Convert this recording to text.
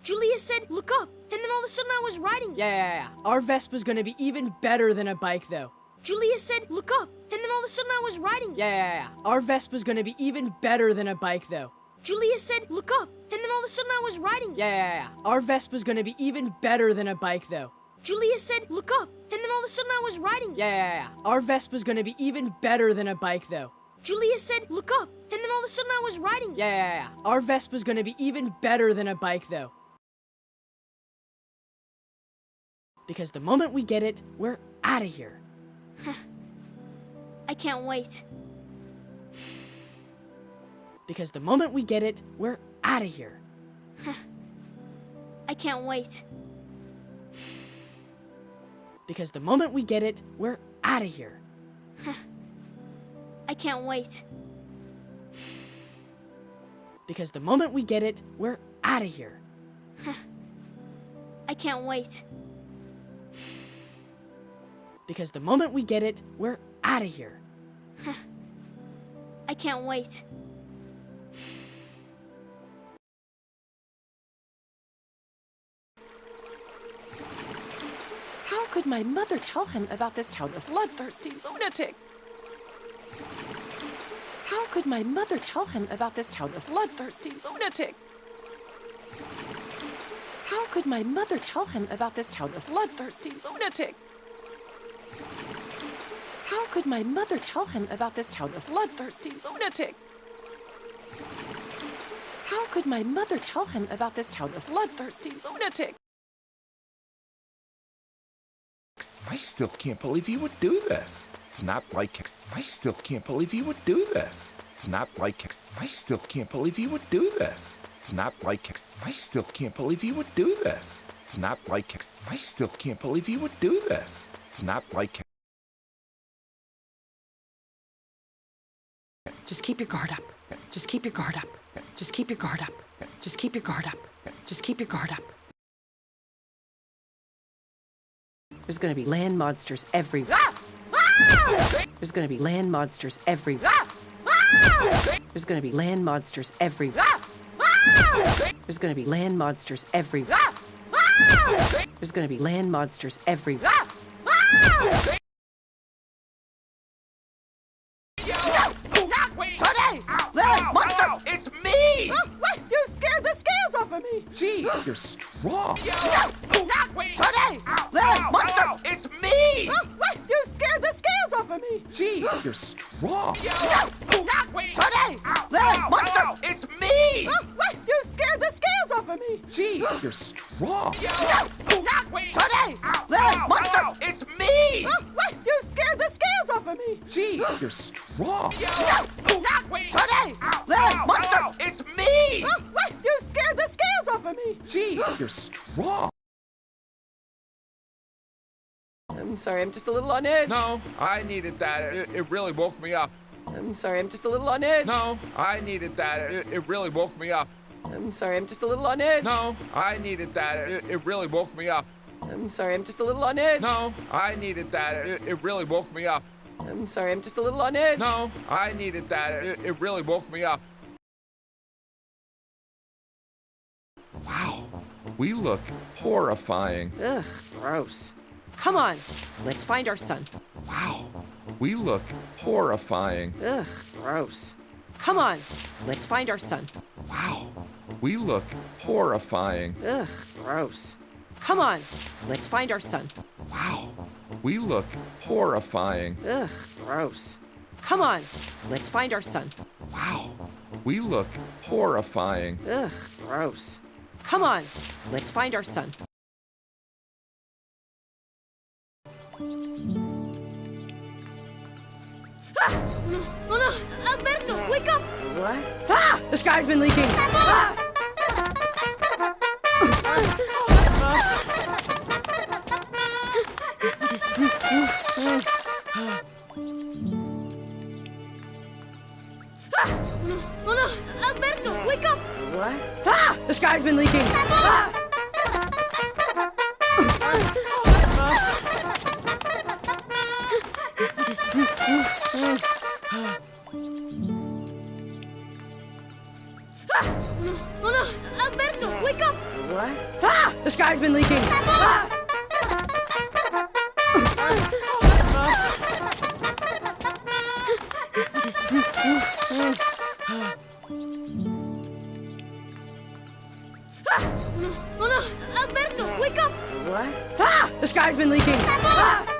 Julia said, look up, and then all of a sudden I was riding it. Yeah. Our Vespa's gonna be even better than a bike, though. Julia said, look up, and then all of a sudden I was riding it. Yeah. Our Vespa's gonna be even better than a bike, though. Julia said, look up, and then all of a sudden I was riding it. Yeah. Our Vespa's gonna be even better than a bike, though. Julia said, look up, and then all of a sudden I was riding it. Yeah. Our Vespa's gonna be even better than a bike, though. Julia said, look up, and then all of a sudden I was riding it. Yeah. Our Vespa's gonna be even better than a bike, though. Because the moment we get it, we're out of here. I can't wait. Because the moment we get it, we're out of here. I can't wait. Because the moment we get it, we're out of here. I can't wait. Because the moment we get it, we're out of here. I can't wait. Because the moment we get it, we're out of here. I can't wait. How could my mother tell him about this town of bloodthirsty lunatic? How could my mother tell him about this town of bloodthirsty lunatic? How could my mother tell him about this town of bloodthirsty lunatic? How could my mother tell him about this town of bloodthirsty lunatic? How could my mother tell him about this town of bloodthirsty lunatic? I still can't believe you would do this. It's not like I still can't believe you would do this. It's not like I still can't believe you would do this. It's not like I still can't believe you would do this. It's not like I still can't believe you would do this. It's not like. Just keep your guard up. Just keep your guard up. Just keep your guard up. Just keep your guard up. Just keep your guard up. There's gonna be land monsters everywhere. There's gonna be land monsters everywhere. There's gonna be land monsters everywhere. There's gonna be land monsters everywhere. There's gonna be land monsters everywhere. It's me! What? You scared the scales off of me! Jeez, you're strong. Today! Monster! It's me! What? You scared the scales off of me! Jeez, you're strong. Today! Monster! It's me! What? You scared the scales off of me! Jeez, you're strong. Today! Monster! It's me! What? You scared the scales off of me! Jeez, you're strong. Today! Monster! It's me! What? You scared the scales off of me! Jeez, you're strong. I'm sorry, I'm just a little on edge. No, I needed that. It really woke me up. I'm sorry, I'm just a little on edge. No, I needed that. It really woke me up. I'm sorry, I'm just a little on edge. No, I needed that. It really woke me up. I'm sorry, I'm just a little on edge. No, I needed that. It really woke me up. I'm sorry, I'm just a little on edge. No, I needed that. It really woke me up. Wow, we look horrifying. Ugh, gross. Come on, let's find our son. Wow, we look horrifying. Ugh, gross. Come on, let's find our son. Wow, we look horrifying. Ugh, gross. Come on, let's find our son. Wow, we look horrifying. Ugh, gross. Come on, let's find our son. Wow, we look horrifying. Ugh, gross. Come on, let's find our son. Oh no! Alberto, wake up! What? Ah! The sky's been leaking! Ah! Oh no! Alberto, wake up! What? Ah! The sky's been leaking! Ah! Oh no! Oh no! Alberto, wake up! What? Ah! The sky's been leaking! Ah! Oh no! Oh no! Alberto, wake up! What? Ah! The sky's been leaking! Ah!